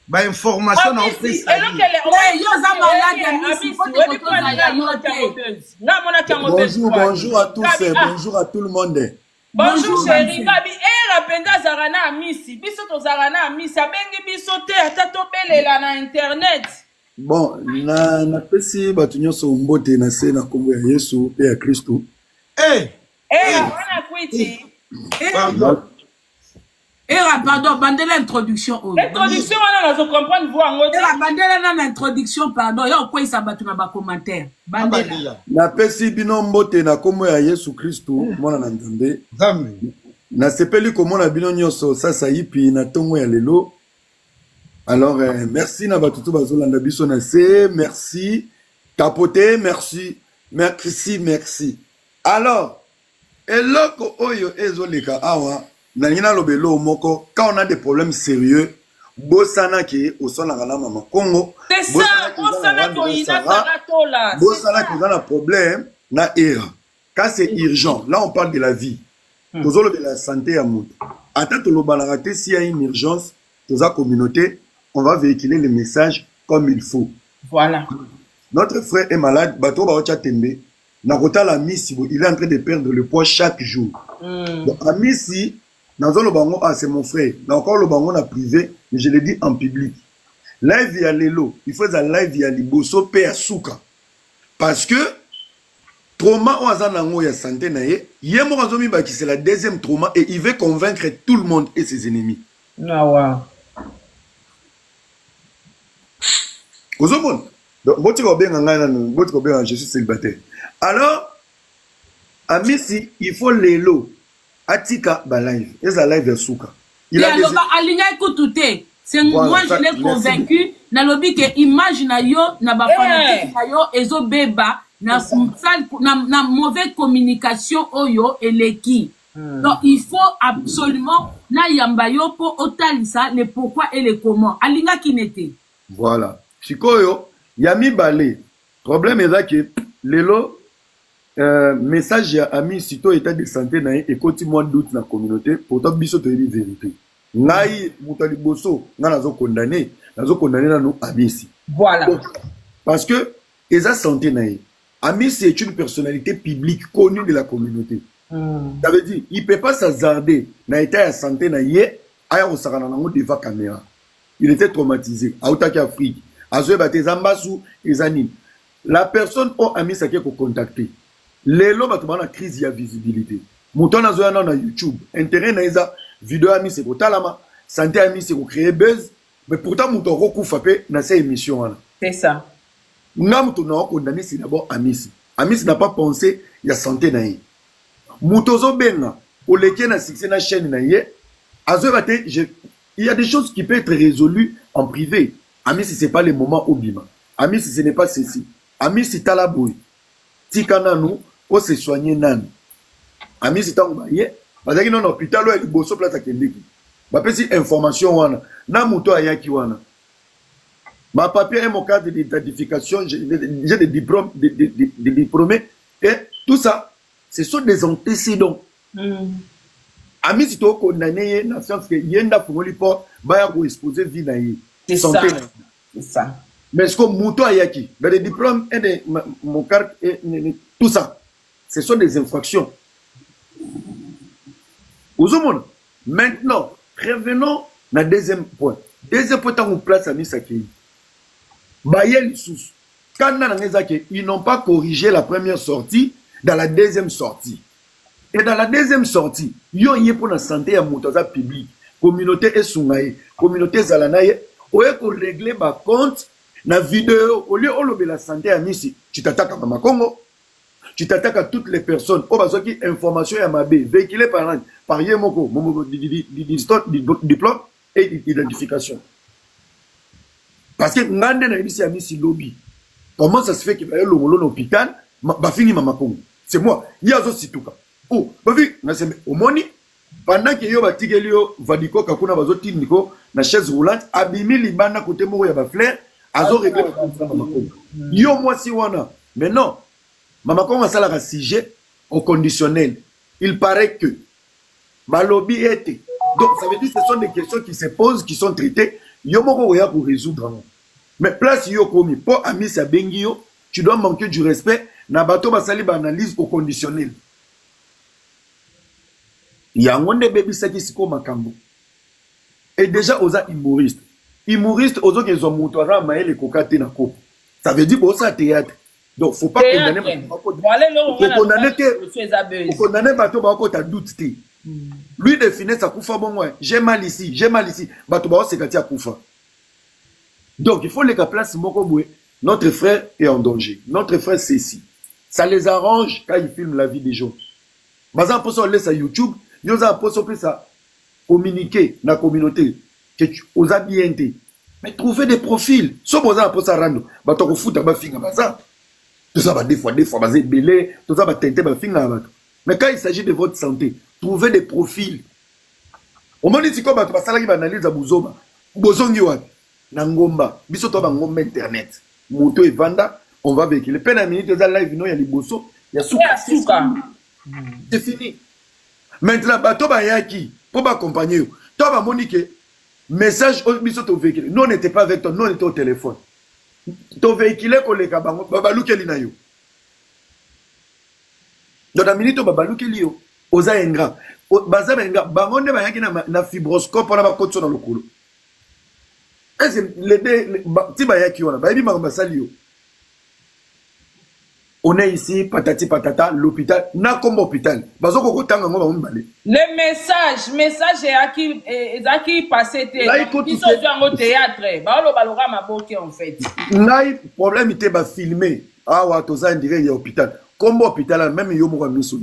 ba information na office bonjour à tous bonjour à tout le monde bonjour chérie Gabi era penda zarana amisi biso to zarana amisi abengi biso te ata to belela na internet bon na pesi batu nyonso mbote na se na kombo ya Yesu pe ya Kristo wana kwiti pardon, bandela introduction. Introduction, on a comprendre vous en haut. Bandela na introduction, pardon. Yo quoi ça batu na ba commentaire. Bandela. Na pesi bino mbote na kombo ya Yesu Kristo, mona na nzambe. Nzambe. Na sepeli komona bino nyonso sasa yipi na tongo ya lelo. Alors merci na batutu bazolanda biso na se, merci. Tapoter, merci. Merci. Alors, eloko oyo ezoleka awa Nangina lobelo moko, quand on a des problèmes sérieux, Bosana qui au son la maman Congo. C'est ça, Bosana qui a un problème, na era. Quand c'est urgent, là on parle de la vie. Nous avons de la santé à mout. Attends, tu l'as raté, s'il y a une urgence, dans la communauté, on va véhiculer les messages comme il faut. Voilà. Notre frère est malade, Bato Baocha Tembe. Nakota la Missi, il est en train de perdre le poids chaque jour. Donc, à Missi, dans le bango, c'est mon frère. Dans le bango, on a privé, mais je l'ai dit en public. Live via Lelo, il faut un live via Liboso, P à Souka. Parce que, trauma, on a un santé, c'est la deuxième trauma et il veut convaincre tout le monde et ses ennemis. Je suis célibataire. Alors, à Missi, il faut Lelo. Atika ba live, eza live souka. Il a aligné écoutez, c'est moi je l'ai convaincu na lobi que image na yo na ba fanatique na yo ezo beba na mauvaise communication oyo eleki. Donc il faut absolument na yamba yo po otalisa le pourquoi et le comment. Alinga ki nete. Voilà. Chikoyo, yami balé. Problème est là que lelo message à ami sito état de santé na et continue doute na communauté pourtant biso to di vérité ngai mutali boso nga nazo condamner na nous amisi voilà parce que esa santé na amisi est une personnalité publique connue de la communauté ça veut dire il peut pas s'hasarder na état de santé na ye aya osakana nango devant caméra il était traumatisé autaki Afrique azoe batezambasu ezani la personne au amisi a qui contacter. Les lots ont une crise de visibilité. Mouton a na YouTube. Intérêt na isa vidéo ami c'est pour talama, santé ami c'est pour créer buzz. Mais pourtant mouton roku frappé na ces émissions. C'est ça. N'a mouton na condamné c'est d'abord Amisi. Amisi n'a pas pensé il y a santé na yi. Mouton zo benga au leke na succès na chaîne na yi. Il y a des choses qui peuvent être résolues en privé. Amisi c'est pas le moment au bima. Amisi ce n'est pas ceci. Amisi talaboui. Tikana nous pour se soigner nan. Ami c'est un baye parce que non hôpital où il bosso place à kendeki. Ba pesi information wana na muto ayaki wana. Ma papier et mon carte d'identification, j'ai des diplômes des diplômés et tout ça ce sont des antécédents. Ami c'est to condamné na science que yenda fungoli porte ba ko exposer vie na yi. C'est ça. C'est ça. Mais ce que muto ayaki, les diplômes et mon carte et tout ça. Ce sont des infractions. Maintenant, revenons à deuxième point. Deuxième point, on place à Misaki. Ils n'ont pas corrigé la première sortie dans la deuxième sortie. Et dans la deuxième sortie, il y a pour la santé à Moutaza public, communauté et Sungaye, communauté Zalanaye, où est pour régler ma compte, la vidéo, au lieu de la santé à Missi, tu t'attaques à Mama Congo. Tu t'attaques à toutes les personnes. Au bas qui information à Mabé, véhiculée par Yemoko, diplôme et identification. Parce que Ngande n'a ici à Missi lobby. Comment ça se fait qu'il va y avoir l'hôpital, va finir Mama Congo? C'est moi. Il y a aussi tout cas. Oh, bah oui, au moni, pendant que yo batigelio vadiko kakuna bazoti niko na chaise roulante, abimi libana côté moko ya ba flair, azo réglé Mama Congo. Yo moi si wana. Mais non. Mama Congo a salé sujet au conditionnel. Il paraît que ma lobby était. Donc ça veut dire que ce sont des questions qui se posent, qui sont traitées. yo moko oya pour résoudre. Mais place yo komi pour Amis abengi yo, tu dois manquer du respect na bato basali ba analyse au conditionnel. Yango nde bebi saki siko makambo. Et déjà oza humoriste. Humoriste ozo ke zo moto ara maele kokate na kopo. Ça veut dire que ça théâtre. Donc faut pas condamner condamner bato ba ko ta doute té. Lui définit sa kufa bon ouais, j'ai mal ici, bato ba se kati akufa. Donc il faut les place moko boué. Notre frère est en danger. Notre frère c'est ici. Ça les arrange quand ils filment la vie des gens. Bazan pour ça on laisse à YouTube. Nous avons ça communiquer dans la communauté que tu oses bien te mais trouver des profils so boza pour ça rando ba to futa ba finga baza tout ça va des fois baza belé tout ça va tenter ba finga ba mais quand il s'agit de votre santé trouver des profils au moment où ba to basala ki ba analyse za buzoma bozongi wapi na ngomba biso to ba ngomba internet moto e vanda on va véhiculer peine à minute za live no ya liboso ya souka c'est fini. Maintenant, bato ba yaki pour m'accompagner. Toi ba monique message au biso to véhicule. Nous on n'était pas avec toi, nous on était au téléphone. To véhicule ko leka bango babalukeli na yo. Dans la minute babalukeli yo, oza engra. Baza benga bango ne ba yaki na fibroscope na ba kotso na lokolo. Est-ce les ti ba yaki ona ba bi mangamba sali yo. On est ici, patati patata, l'hôpital, n'a comme hôpital. Le message est à qui passer. Ils sont au théâtre. En fait. Là, le problème était de filmer. Ah, ouais, tout ça, on dirait qu'il y a hôpital. Comme hôpital, même il y a un mis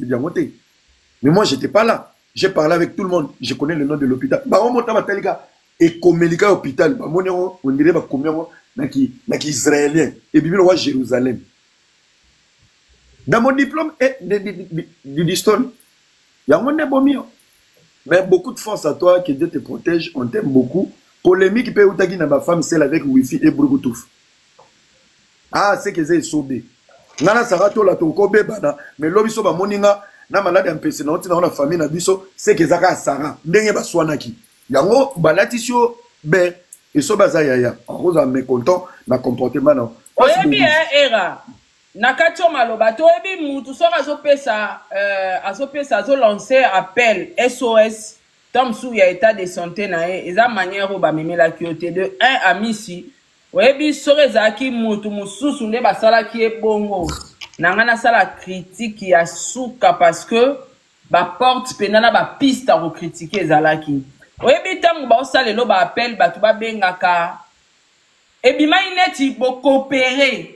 mais moi, je n'étais pas là. J'ai parlé avec tout le monde. Je connais le nom de l'hôpital. Et comme il y a hôpital, on dirait qu'il y a Israélien. Et puis, il y a Jérusalem. Dans mon diplôme d'histoire, il y a un bon mieux. Mais beaucoup de force à toi, que Dieu te protège, on t'aime beaucoup. Polémique, peut être que ma femme, celle avec Wi-Fi et Bluetooth. Ah, c'est que c'est sauvé. Nana Sarato la toko bebana, mais l'obiso ba moninga, na malade un PC, na la famille na biso, c'est que Zaka Sara, ndenge ba swanaki. Yango, balatisio, ben, et so bazayaya. En rose, à mes contents, na comportement, non. Oye bien, era. Nakacho maloba to ebi mutu so azopesa azo lancer appel SOS tam sou ya état de santé na eza manière ba memela kiote de 1 à misi oyebi soreza ki mutu mususu nde basala ki ebongo nanga na sala critique ya suka parce que ba porte penana ba piste à critiquer ezalaki oyebi tangu ba osalelo ba appel ba tu ba bengaka ebima ineti bo coopérer.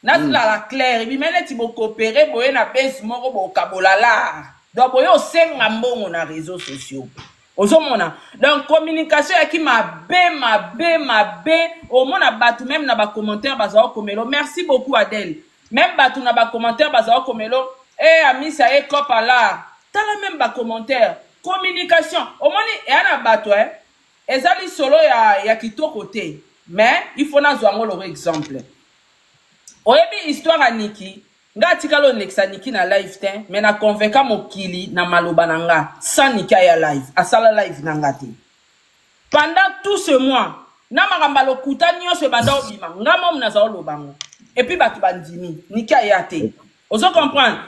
La claire, et puis maintenant tu vas coopérer pour na base moko bo kabolala. Donc boyo senga mbongo na réseaux sociaux. Ozomona. Donc communication qui ma bé au mona batu même na ba commentaire bazao komelo. Merci beaucoup Adèle. Même batu na ba commentaire bazao komelo. Eh ami ça est copa là. T'as la même ba commentaire. Communication. Au moni et ana batu ezali solo ya kitoko te. Mais il faut na zo ngolo exemple. Oyebi histoire à Niki, nga tikalo nexa Niki na live ten, mais na convainca mokili na maloba nanga, sans Niki ya live, asala live nanga te. Pendant tout ce mois, na makamba lokuta nyonso banda obima, nga mom na zao lobango. Et puis batu bandimi, Niki ya te. Oso comprendre.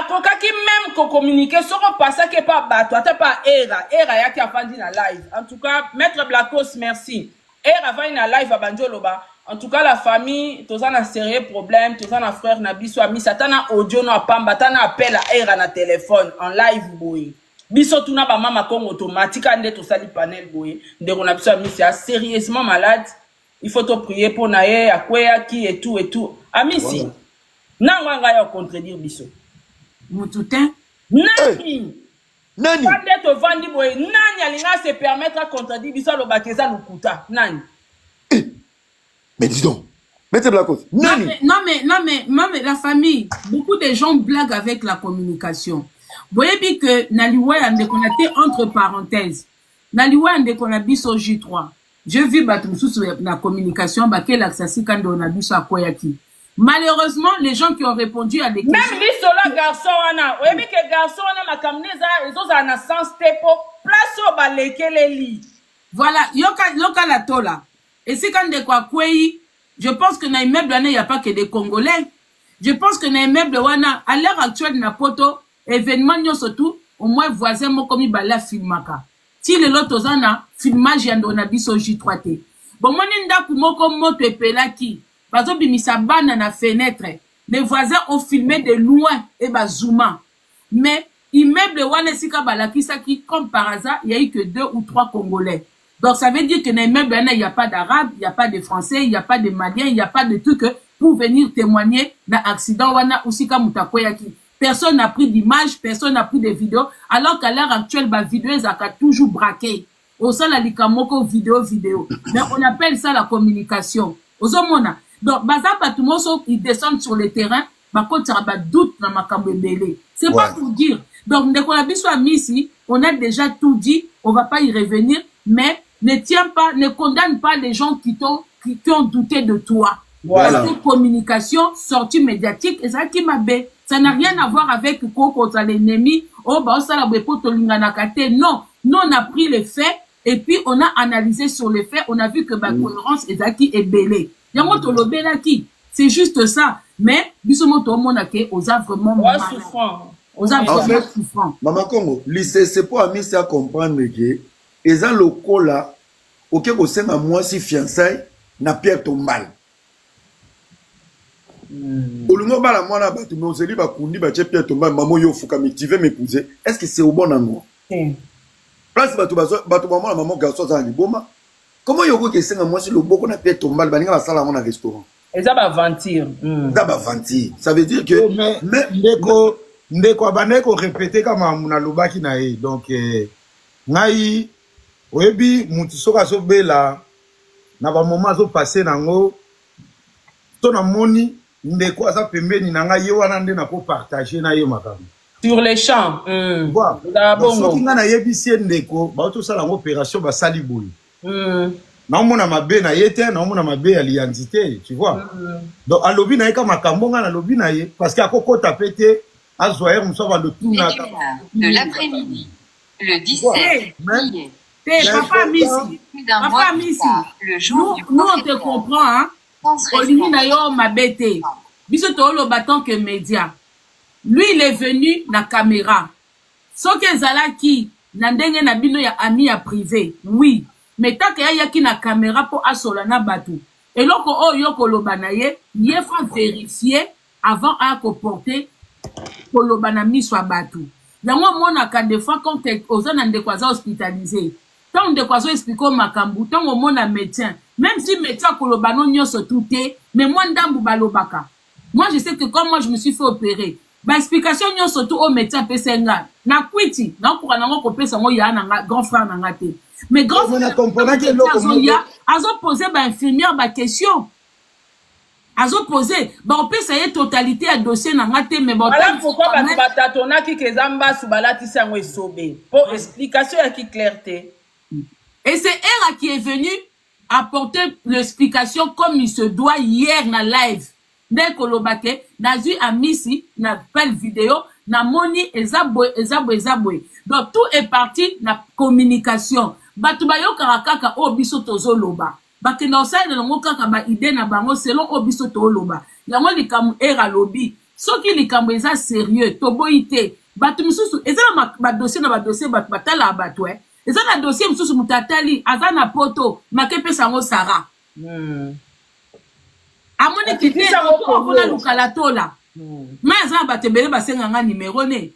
Akoka ki même ko communiquer soko passa ke pa batu, ata pa era yaki afandi na live. En tout cas, Maître Blacos, merci. Era va na live a banjo loba. En tout cas, la famille, tous en a sérieux problème, tous en a frère, na biso, ami, satana audio, no apamba, tana appel à era na téléphone, en live, boy. Biso, tout na ba mama comme automatique, ande tout ça, li panel, boy. De on a biso, ami, c'est sérieusement malade. Il faut te prier pour nae, à quoi, qui, et tout, et tout. Ami, si. Nan, wanga, yo, contredire, biso. Moutoutin? Nani? Nani? Quand te vandi, boy, nani, alinga se permettre à contredire, biso, lo bakeza, lukuta. Nani? Mais dis donc, Maître Blacos, non mais la famille, beaucoup de gens blaguent avec la communication. Vous voyez bien que Naliwa a déconnecté entre parenthèses. Naliwa a déconnecté sur J3. Je vis sur la communication, baké l'accessi quand on a vu ça Koyaki. Malheureusement, les gens qui ont répondu à des questions. Même lui, sur garçon, vous voyez que garçon, on a ma camneza, les autres en a sens tepo, place au balai les lits. Voilà, yoka la tola. Et c'est quand de quoi je pense que dans les meubles, il n'y a pas que des Congolais. Je pense que dans les meubles, à l'heure actuelle, na poto, événement, surtout, au moins voisin, moi, comme il bala filmaka. Si le lot aux ana, filmage, y a un abisso J3T. Bon, moi, n'inda kumoko moto et pelaki. Par exemple, bimisa bana na fenêtre. Les voisins ont filmé de loin, et bah, zooma. Mais, immeuble, wana sika balaki saki, comme par hasard, il y a eu que 2 ou 3 Congolais. Donc, ça veut dire que dans les meubles, il n'y a pas d'Arabes, il n'y a pas de Français, il n'y a pas de Maliens, il n'y a pas de trucs pour venir témoigner d'un accident. Personne n'a pris d'image, personne n'a pris de vidéos, alors qu'à l'heure actuelle, la vidéo, ils ont toujours braqué. Au sein de la likamoko vidéo. Mais on appelle ça la communication. Donc, ils descendent sur le terrain, doute dans ma cambébélé. C'est pas pour dire. Donc, dès qu'on a besoin ici, on a déjà tout dit, on va pas y revenir, mais ne condamne pas les gens qui ont douté de toi. Voilà. Parce que communication, sortie médiatique, et ça qui m'a bé. Ça n'a rien à voir avec contre l'ennemi. Oh, bah, ça la non. Nous, on a pris les faits, et puis on a analysé sur les faits, on a vu que ma cohérence est belé. C'est juste ça. Mais, bisomoto monake, aux a vraiment mal. Aux a vraiment souffrant. Maman Congo, c'est pour amis à comprendre que, et ça, le coup là, ok, au sein de moi, si fiançailles, n'a pas tombal. Au long bala moi là, tu me dis bah kundi bah Pierre tombal, maman yo faut que tu veux m'épouser. Est-ce que c'est au bon endroit? Place bah tu maman la maman garçon ça ni boma. Comment yo ko que c'est moi si le bon qu'on a Pierre tombal, bah ninga sala mon restaurant. Et ça va ventir. Ça va ventir. Ça veut dire que mais ndeko baneko répéter comme na lobaki na e. Donc ngai oyebi mutu soka so bela na ba moment zo passer nango to na moni ndeko aza pembeni na ngai ye wana nde na ko partager na ye makambo sur les champs. Voilà. Soki nga na yebisi ndeko ba to sala opération ba sali boy. Na omona mabe na ye te na omona mabe ya l'identité, tu vois. Donc alobi na ye ka makambo nga na lobi na ye parce que akokota pété azoyer msoba le tout na de l'après-midi. Le 17 juillet. Papa Missy, nous on te comprend, hein? Olingi na yo mabete. Biso to lo baton que média. Lui il est venu na caméra. Soke zalaki na ndenge na bino ya ami ya privé. Oui, mais tant que ya ki na caméra pour asola na batu. Et loko o yo koloba na ye, ye faut vérifier avant à comporter koloba na miswa batu. Yango mona ka des fois quand ozana ndekwaza hospitalisé. Tant de quoi expliquer makambu, tant au mona médecin. Même si médecin kolobano nyoso touté, mais moi ndambu balobaka. Moi je sais que comme moi je me suis fait opérer, ba explication nyoso tout au médecin pesenga. Na kwiti, na ko na ngo pesa ngo ya na grand frère na ngate. Mais grand frère comprendre que loko ya, azo poser ba infirmière ba question. Azo poser, ba on peut essayer totalité à dossier na ngate mais bon. Alors pourquoi ba tatona ki kezamba subalati sango esobe. Pour explication à qui clarté. Et c'est elle qui est venue apporter l'explication comme il se doit hier na live. Dès que l'obake, n'a vu à Missy, n'a belle vidéo, n'a moni, ezabwe. Donc tout est parti na communication. Batubayo karakaka obiso tozo loba. Bakena osai de longo kaka ba idée na bango selon obiso to loba. Yango likamu era lobi. Soki likamu eza sérieux, toboite. Batu misusu, eza ba dossier na ba dossier batala abatwe. Et ça, le dossier, monsieur Moutatali, Azana Poto, Makepe Sango Sara. Amoni qui dit, on a Lukalatola. Mais Azana Batebele Basenganga numéro né.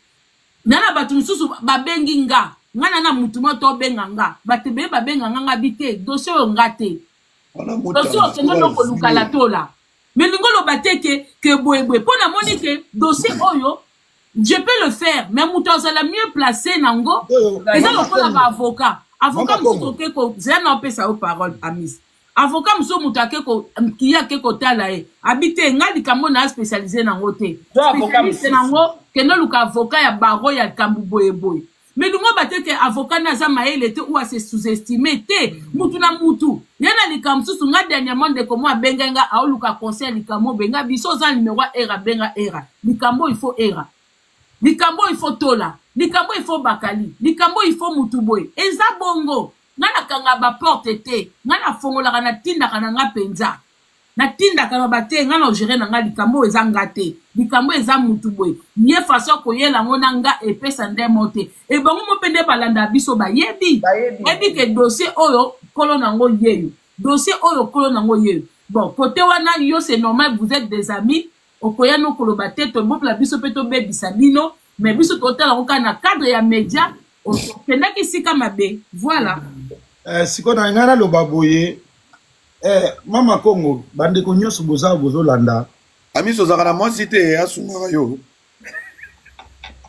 Nana Batumsusu Babenginga, Nana Mutumoto Benganga, Batebele Babenganga habité, dossier ngate. Dossier au Sénat Lukalatola. Mais nous le bateke que Boéboué. Pour la monique, dossier Oyo. Je peux le faire, mais Moutoza la mieux placé, Nango. Et ça, on a avocat. Avocat, monsieur, j'ai un peu sa parole, amis. Avocat, monsieur, Moutake, qui a quelque côté là, habité, n'a dit qu'on a spécialisé dans le côté. Spécialisé dans le que nous, avocat, ya baro, ya kambuboye. Mais nous, on battait que avocat, n'a jamais été ou à se sous-estimer, Moutou na Moutou. Yana li kamsou, n'a dernièrement de comment benga, a ou luka conseil, li kamo benga, biso zan numéro era, benga era. Li kambo, il faut era. Likambo il faut Tola, Likambo il faut Bakali, Likambo il faut Mutuboy. Eza bongo. ngana kanga ba porte te ngana fongola kana tinda kana nga penza na tinda kana bate ngana gérer na nga likambo ezanga te likambo eza mutu boy nie façon ko yela ngona nga epesa ndemo te e bango mo pende balanda biso ba yebi ebi ke dossier oyo kolo nango yeyo dossier oyo kolo nango yeyo bon côté wana yo c'est normal vous êtes des amis okoya no koloba te to bopla biso pe to bebisa bino mais biso totala ko kana cadre ya média o penda ki sika mabe voilà sikona ngana lo baboye mama Congo bande ko nyoso bozo landa amiso zakana moi cité asunga yo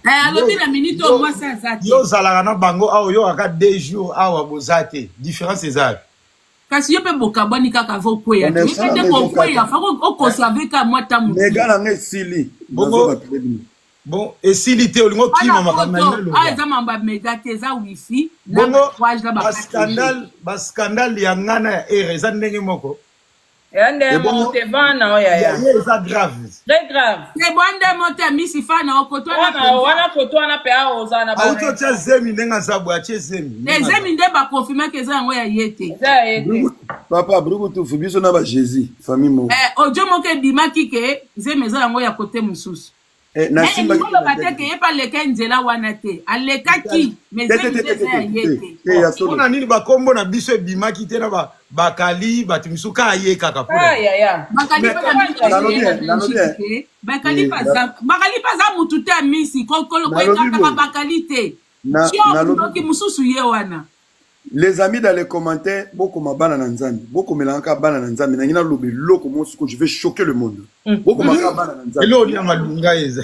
alobi na minute au moins ça zati yo zalaka na bango awo yo aka 2 jours awa bozate différence ezali kasi yo pe bokabani kaka vo kweya te te ko kweya fa ko conserver ka mwata mu megala ngesili bon esili te olingo kima makamana lo eza mamba mega te za wifi na page la ba scandale ya ngana ya ere za ndenge moko yande monte vana oya eza grave très grave e bonde monte misi fana okoto na wana koto wana pe aoza na ba auto tia zemi ndenga zabu atie zemi zemi nde ba confirmer que za ngo ya yete papa brugo tu fubiso na ba Jésus famille mo ojo moke bimaki ke zemi za ngo ya kote mususu na simba ki bateke yepa leka nzela wana te aleka ki mais yete ona nini bakombo na biso bimaki te na bakali batumisu ka ye kaka pula bakali paza mutu te amisi kokolo kwetaka bakali te ki mususu ye wana. Les amis dans les commentaires, beaucoup ma banane nzambi, beaucoup melanka banane nzambi, na ngina lobe loko monsuko, je vais choquer le monde. Beaucoup ma banane nzambi. Elo ni amalunga eza.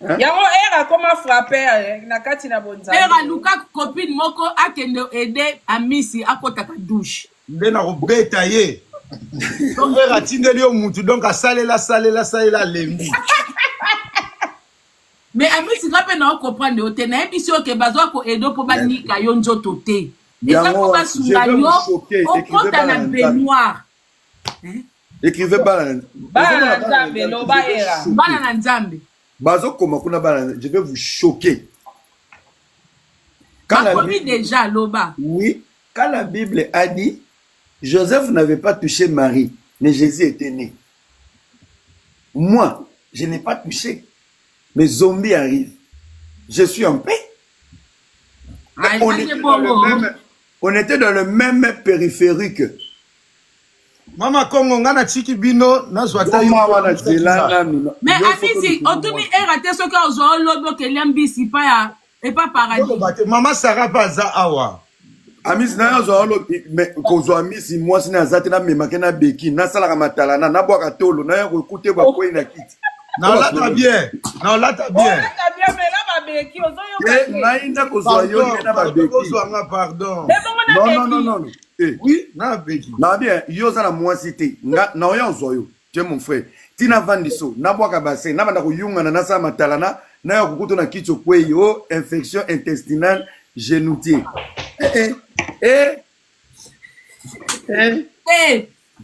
Yango era comment frapper na kati na bonza. Era luka copine moko akende aider amisi akotaka douche. Ndena robeta ye. Donc era tindeli yo mutu donc asalela lembi. Mais amisi ngape na comprendre ote na ebisi oke bazwa ko edo po banika yo nzoto te. Yango, je vais vous choquer. Écrivez na baignoire. Écrivez banane. Banane nzambe. Bazo koma kuna banane, je vais vous choquer. Quand la Bible déjà loba. Oui, quand la Bible a dit Joseph n'avait pas touché Marie, mais Jésus était né. Moi, je n'ai pas touché. Mes zombies arrivent. Je suis en paix. On était dans le même périphérique. Mama Congo ngana chiki bino na zwata yo. Mais amisi otuni erate soka ozo lobo ke liambisi pa ya et pas paradis. Mama Sarah paza awa. Amisi na ozo lobo mais kozo amisi moi sina zate na memake na beki na sala matala na bwaka tolo na yo écouter ba ko ina kiti. Na lata bien. Na lata bien. Mais là ma beki ozo yo. Nainda kozo yo na ba beki. Kozo nga pardon. Non. Oui, na beki. Na bien, yo za na moi cité. Na oya ozoyo. Tu es mon frère. Tina vandiso, na bwaka bassin, na banda ko yunga na sa matalana, na yo kukuto na kicho kweyo, infection intestinale genoutier.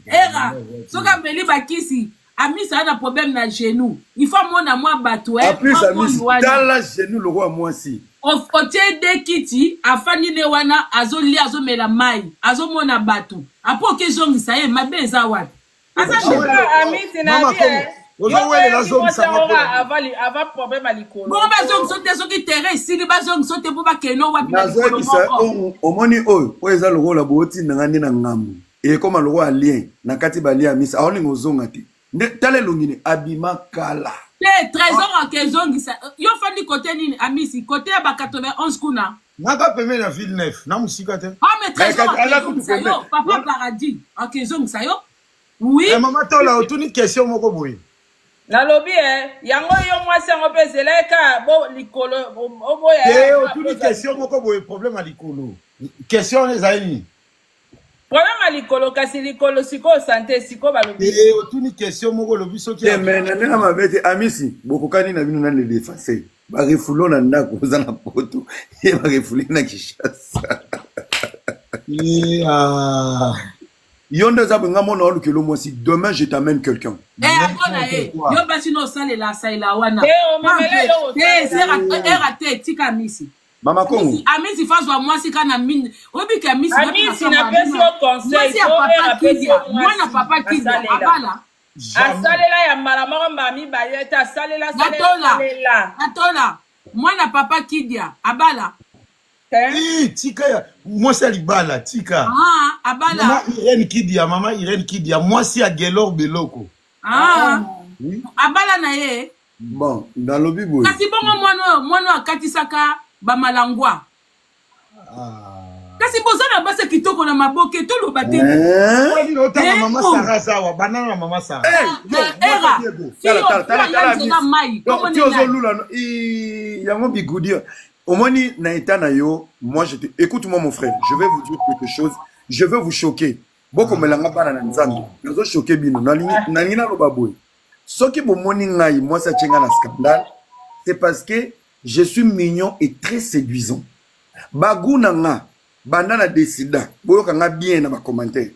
Era, soka meli bakisi. Amisi a un problème na genou. Il faut mon moi bateau. En plus, Amisi, dans la genou, le roi moi aussi. Au côté de Kiti, a fani ne wana, azo li azo me la maille, azo mona bateau. Apo ke zongi sa ye, ma beza wat. Asa Amisi na bien. Ozo wele la zongi sa avant problème à l'icône. Bon, ba zongi sote soki terrain, si li ba zongi sote pour ba keno wat na l'icône. Omoni oyo, oyo le roi la booti na ngani na ngambu. Et comme le roi alien, na kati ba li Amisi, aoni ngozonga ti. Tale longini abima kala. Le trésor en kezongi sa. Yo fandi côté nini amisi côté ba 91 kuna. Naka peme na ville neuf na musika te. Ah mais trésor yo papa paradis en kezongi sa yo. Oui. Maman tola otuni question moko boye. Na lobi yango yo mwasi yango pezela ka bo likolo oboya. Otuni question moko boye problème à likolo. Question les amis. Problème à l'icolo, kasi l'icolo, siko santé, siko balobi. Otuni question moko lobi soki. Mais na mabete amisi, bokokani na bino na le défenser. Ba refulo na ndako za na poto, ye ba refuli na Kishasa. Yonde za benga mona olukelo moi si demain je t'amène quelqu'un. Abona yo basi no sale la saila wana. O mamele yo. Sera tika misi. Mama Kongo. Amisi fazwa mwasi kana mine. Obi ke Amisi. Amisi na pesi au conseil. Mwana papa Kidia. Abala. Asalela ya malamoko mami bayeta. Asalela. Atola. Mwana papa Kidia. Abala. Tika ya. Mwasi alibala. Tika. Abala. Mama Irene Kidia. Mama Irene Kidia. Mwasi a Gelor Beloko. Abala na ye. Bon, dans le Bible. Kasi bongo mwano akatisaka bamalangwa. Kasi bozana basa kitoko na maboke to lo batene. Otanga mama Sarah sawa, banana na mama Sarah. Era. Tala. Tu oses lula yango bigudi. Omoni na etana yo, moi je te écoute-moi mon frère, je vais vous dire quelque chose, je vais vous choquer. Boko melanga bana na nzambe. Nazo choquer bino na lina lo baboy. Ce qui me montre moi ça tient un scandale, c'est parce que je suis mignon et très séduisant. Bagounanga, bandana décida, boyokanga bien dans ma commentaire.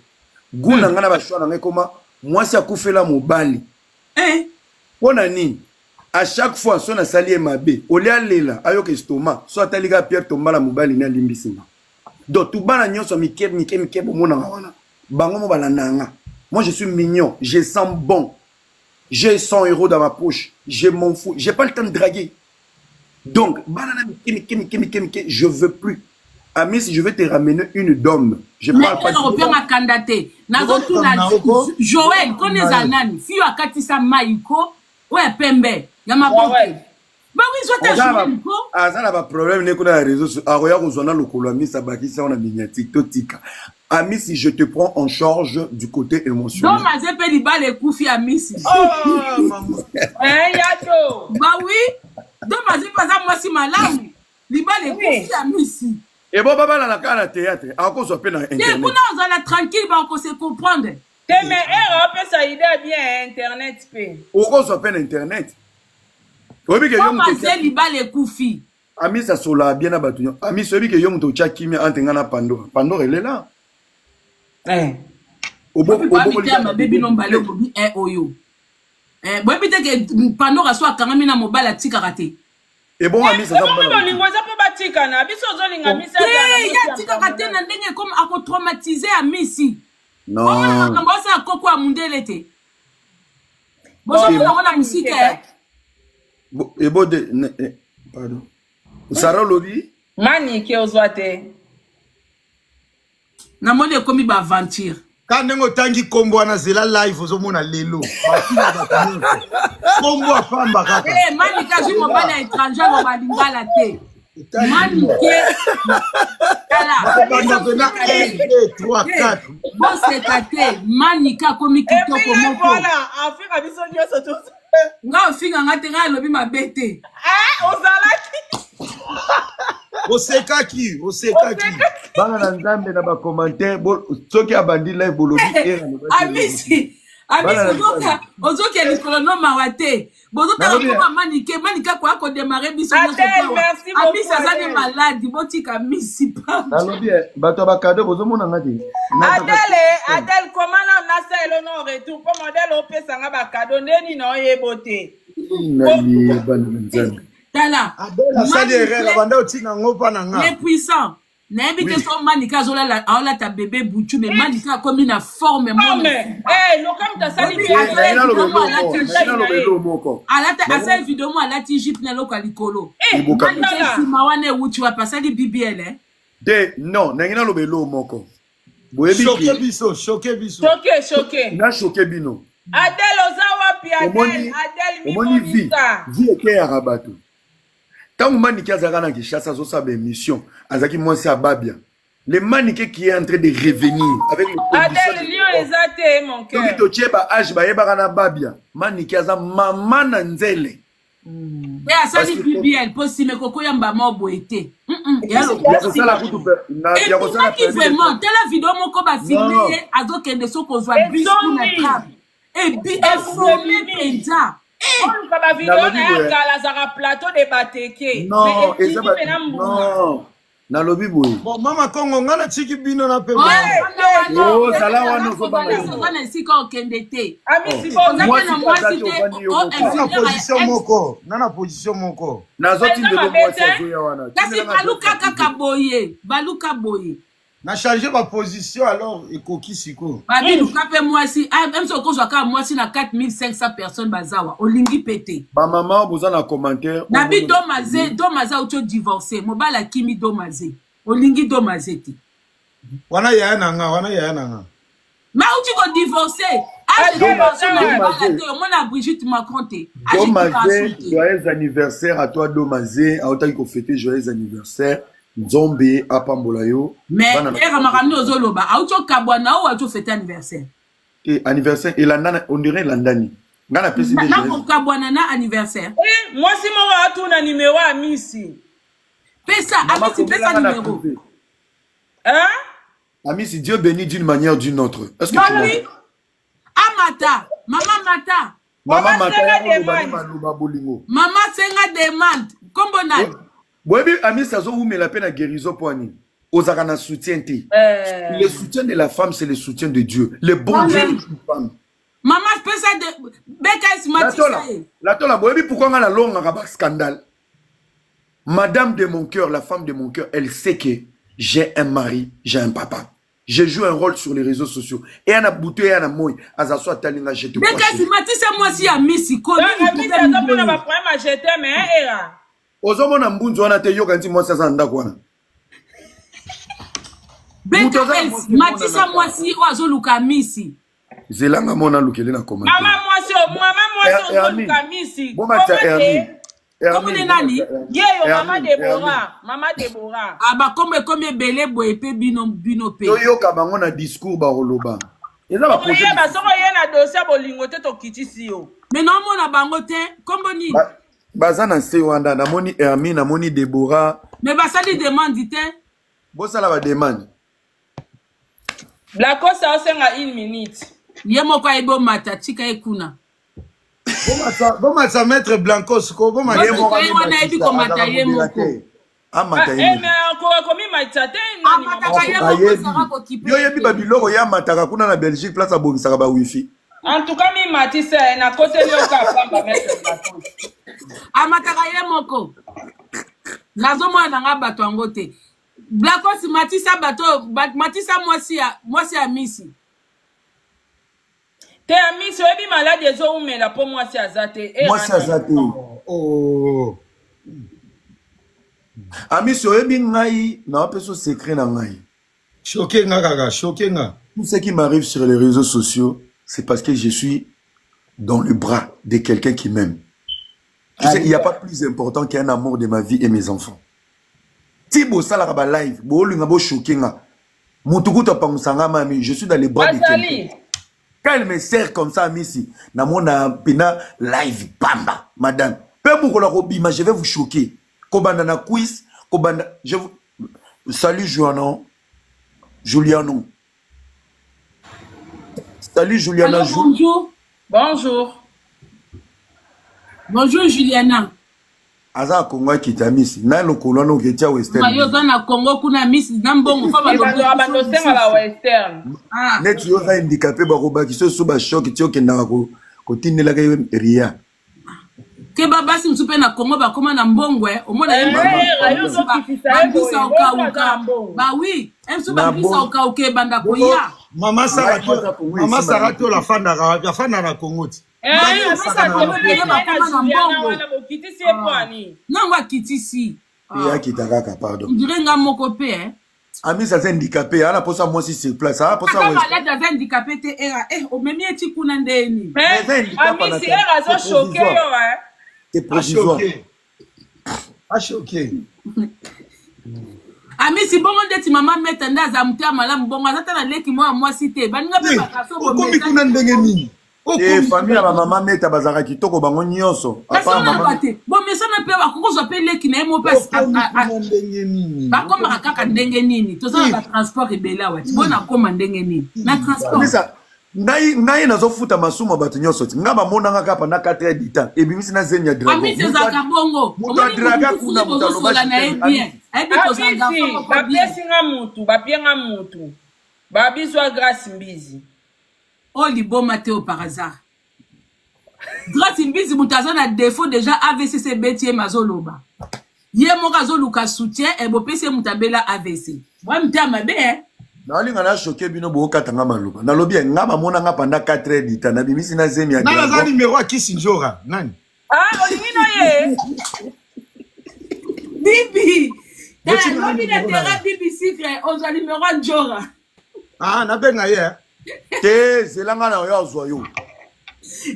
Gounanga na ba choix na comment moi ça koufé la mobali. Ponani à chaque fois son sali mabe, olia lela ayoke stoma, soit taliga Pierre tomba la mobali na limbisima. Donc tout bana nyonso mike bomonanga wana. Bango mo balananga. Moi je suis mignon, je sens bon. J'ai 100 € dans ma poche. Je m'en fous. J'ai pas le temps de draguer. Donc, je veux plus. Amis, si je vais te ramener une dôme. Je parle pas de Joël, connais Zanani. Fio akatisa maiko. Ouais, pembe. Yama bon. Bah oui, soit ta Joël. Ah, ça n'a pas de problème. N'est-ce que réseaux sociaux. Ah, regarde, on a le colombi, ça bâtit ça, on a miniatique, totika. Amis, si je te prends en charge du côté émotionnel. Non, mais j'ai les balles et koufi Amis. Oh, maman. Yato. Bah oui. Donc, j'ai pas ça, moi, si malade. Les balles et koufi Amis. Et bon, papa, là, la théâtre. Encore, ça peut dans Internet. Et vous, on va tranquille, on peut se comprendre. Mais on peut ça aider bien Internet. Encore, ça peut dans Internet. Comment c'est les balles et koufi? Amis, ça sola bien à battu. Amis, celui qui est young to chakimi en tengana Pandora. Pandora, elle est là. Baby non balé obi oyo. Bon peut-être que Pandora soit quand même na mobile tika raté. Et bon ami ça va. Bon lingwa ça peut batika na biso zo linga misa. Ya tika raté na ndenge comme ako traumatiser Amisi. Non. Quand ça koko a mundele te. Bon ça on a musique. Et bon pardon. Sarah Lobby Mani ki ozwate. Na mone komi ba aventure. Kandengo tangi kombo na zela live ozomona lelo. Kombo afamba kaka. Mani kazi mo bana étranger mo balingala te. Mani ke kala. Bana 1 2 3 4. Bon c'est kate mani ka komi kitoko moko. Voilà, Afrika biso nyoso tous. Nga ofinga ngate nga lobi mabete. Ozalaki. Oseka ki. bana na nzambe na ba commentaire soki abandi live bolobi Amisi ozoki likolo no mawate bozotala kwa manika kwa ko démarrer biso Amisi azane malade botika misi pa nalobi bato ba cadeau bozomona ngati Adèle comment na selo no retour pour modèle opesa nga ba cadeau ndeni no yebote Tala. Les puissants. N'habite son manika zola la aola ta bébé bouchu mais manika comme une forme mon. Eh, lo comme ta sali bien. Alata asa vidéo mo alati jip na loka likolo. Manika si mawane wuchu wa pasali BBL eh. De non, nangina lo belo moko. Choqué biso. Choqué. Na choqué bino. Adèle ozawa pi Adèle mi monita. Vie ke arabato. Tant que Manike Azagana qui chasse à sa émission, Azaki Monsi Babia, le Manike qui est en train de revenir avec le Adèle Lyon exaté mon cœur. Donc tu es ba âge ba yebana Babia, Manike Aza maman Nzele. Et à ça dit BBL, possible koko yamba mobo été. Il y a ça la route il y a ça qui vraiment telle vidéo moko ba filmer azo kende so ko zwa bis pour la table. Et bi informer penda. On va vidéo na kala za plateau de bateke. Non, non. Na lobby boy. Bon, Mama Congo, on a la tiki bino na pe. Oh, ça là, on nous a Nana position moko. Baluka boye. Na changer ma position alors ekoki siko. Babi lukape mwasi, même soko zwaka mwasi na 4500 personnes bazawa, olingi pété. Ba maman boza na commentaire. Nabi domaze auto divorcé, mobala kimi domaze. Olingi domaze ti. Wana ya nanga. Ma uti ko divorcé. Mon a Brigitte Macron te. Domaze, joyeux anniversaire à toi Domaze, a autant qu'on fêter joyeux anniversaire. Nzombe apambolayo. Mais era makamni ozoloba, auto kabwana ou auto fêter anniversaire. Et anniversaire et landana on dirait landani. Ngana pesi de na ko kabwana na anniversaire. Moi si mo wa tu na numéro Amisi. Pesa Amisi pesa numéro. Hein? Amisi, Dieu bénit d'une manière ou d'une autre. Est-ce que oui. Amata, maman Mata. Maman Mata, maman senga demande. Kombo na. Boyebi Amisi azo ou me la peine à guérison pour Annie. Ozaka na soutien te. Le soutien de la femme, c'est le soutien de Dieu. Le bon Dieu de la femme. Maman pesa de Beka Matissa. La tola, boyebi pourquoi on a la longue scandale. Madame de mon cœur, la femme de mon cœur, elle sait que j'ai un mari, j'ai un papa. Je joue un rôle sur les réseaux sociaux. Et on a bouté, et on a mouillé. Azaso a talinga, je te crois. Mais si Matissa, moi, si à Missy, comment tu as pas problème à jeter, mais era. Ozomo na mbunzo wana te yokanti moi ça nda kwana. Beka Matissa, moi, si Oazoluka Missy. Zelanga mona lukele na commentaire. Maman, moi, si Oazoluka Missy. Bon, matin, Hermine. Comment est nani? Maman Deborah. Maman Deborah. Ah bah comme belé boye pe bino pe. Yo ka bango na discours ba roloba. Eza ba projet. Ba soko ye na dossier bolingote to kitisi yo. Mais non mona bango te, kombo ni. Baza na se wanda na moni Hermine na moni Deborah. Mais ba sali demande te. Bo sala ba demande. La cause ça senga 1 minute. Yemo kwa ibo mata chika ekuna. Comment ça maître Blanco siko comment mais encore comme maïtate yo yebi babiloko ya mataka kuna na Belgique place a bongisaka ba wifi en tout cas mi matisa na côté le ka pamba maître Blanco amataka yemoko nazo mwana nga bato angote Blanco si matisa bato matisa moi si amisi. Te ami so ebi malade zo umela po mwasi azate. Mwasi azate. Oh. Ami so ebi ngai na peso secret na ngai. Choqué nga. Tout ce qui m'arrive sur les réseaux sociaux, c'est parce que je suis dans le bras de quelqu'un qui m'aime. Tu sais, il n'y a pas plus important qu'un amour de ma vie et mes enfants. Si bo sala ba live, bo lunga bo choqué nga. Mutukuta pangusanga mami, je suis dans les bras de quelqu'un. Quand elle me sert comme ça, Missy, na mona pina live bamba, madame. Peu beaucoup la robima, je vais vous choquer. Kobanda na quiz, kobanda, je vous. Salut Juliano. Salut Juliana. Alors, bonjour. Bonjour Juliana. Aza Congo kita Missy, na lokolo no ketia western. Mayo na Congo kuna Missy nambongo fa ba senga la western. Net yo za handicapé ba roba ki so ba choc ti okenda ko tinela ka ria. Ke baba si msupe na Congo ba koma na mbongwe omona ba oui, emsu ba bisa oka banda ko ya. Mama Sarato la fanda na Congo. Non, va kitisi. Ya kitaka pardon. Ndirenga moko pe Ami ça c'est handicapé, ana posa moi si c'est place, ana posa ouais. Pas là handicapé te era o memi eti kuna ndeni. Ami si era zo choqué yo C'est provisoire. Choqué. Ami si bongo ndeti mama meta ndaza mutia malamu bongo azata na leki moi cité. Baninga pe bakaso bo. Komi kuna ndenge nini? Et famille la maman meta bazaka kitoko bango nyonso. Apa maman. Bon mais ça na pe ba koko zo pe leki na mo passe. Ba koma kaka ndenge nini? To ça ba transport ebela wati. Bona koma ndenge nini? Na transport. Mais ça ngai nazo futa masuma bato nyonso. Ngaba mona ngaka pa na 4 heures d'ita. Ebimisi na zenya dragon. Ami c'est za kabongo. Muta draga kuna mutaloba. bapesinga mutu bapienga mutu babizwa Grace Mbizi oh liboma te par hasard Grace Mbizi mutaza na défaut déjà AVC betie mazoloba ye moka zoluka soutien e bopese mutabela AVC moi mtama be nalinga na choqué bino bokatanga maluba nalobi ngaba mona nga pendant 4 heures d'ita na bimisi na zemi ya nana za numéro à Kisinjora nani olingino ye Bibi Bibi na terrain Bibi secret on a numéro Njora na benga ye te zelanga na yo zoyo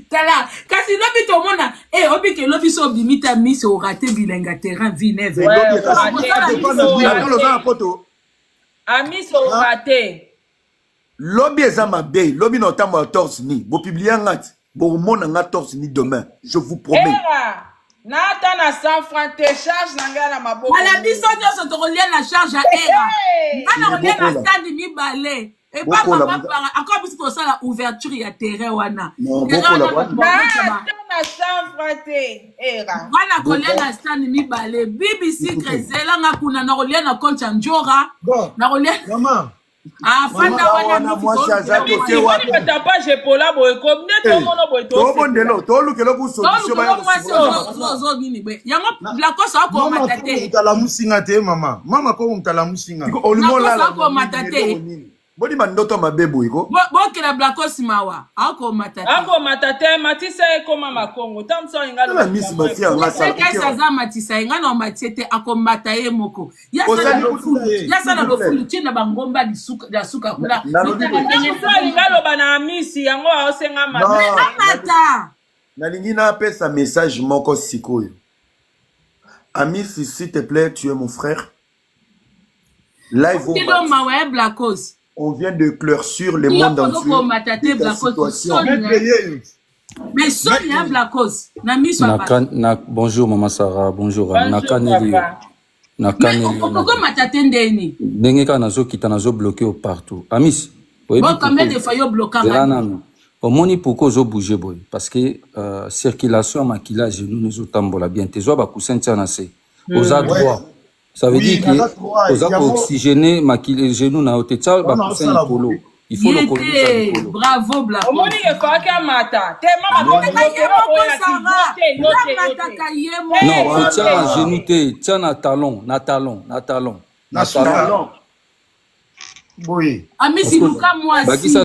tala kasi lobi to mona obi ke lobi so bimita miss au raté bilenga terrain vineve Amis au raté lobi ezama be lobi no tambo ya torse ni bo publier ngati bo mona nga torse ni demain je vous promets Nata na 100 francs te charge nanga na maboko. Ala biso nyoso to relia na charge a era. Ana relia na stand mi balé. Et pas papa encore biso to sala ouverture ya terrain wana. Nata na 100 francs te era. Wana kolia na stand mi balé. BBC Krezela nga kuna na relia na compte Njora. Na relia. Maman. Fanda wana moi chaza côté wana ta page pola boy comme ne to mono boy to to bondelo to lukelo ku solution ba zo gini be yango la kosa ko matate mutala musinga te mama ko mutala musinga olimo la ko matate bodi mandoto mabebo iko bokela blakos mawa ako matate matisa eko mama Kongo tamso ingalo la miss batia ngasa kesa za matisa ingano matiete akombata ye moko ya sana lofulu tina bangomba ya suka kula ingalo bana misi yango aosenga mata nalingi na pesa message moko sikoyo Amisi, s'il te plaît, tu es mon frère. Live au Blakos. On vient de clôturer le monde entier. Mais Sonia Blakos. Bonjour Maman Sarah, bonjour. Pourquoi matate ndeni? Ndenge ka nazo kita nazo bloqué au partout. Amis. Bon combien de fois yo bloqué? Au moni pourquoi zo bouger boy parce que circulation maquillage nous nous tambola bien tes zo ba kusentia na se. Aux droit. Ça veut dire que aux oxygéner maquiller genou na hotel ba kusen polo. Il faut le coller. Bravo Blakos. Au moni e fa ka mata. Te mama ko non, on tient à genou te, tient na talon. Oui. Ami si nous comme moi.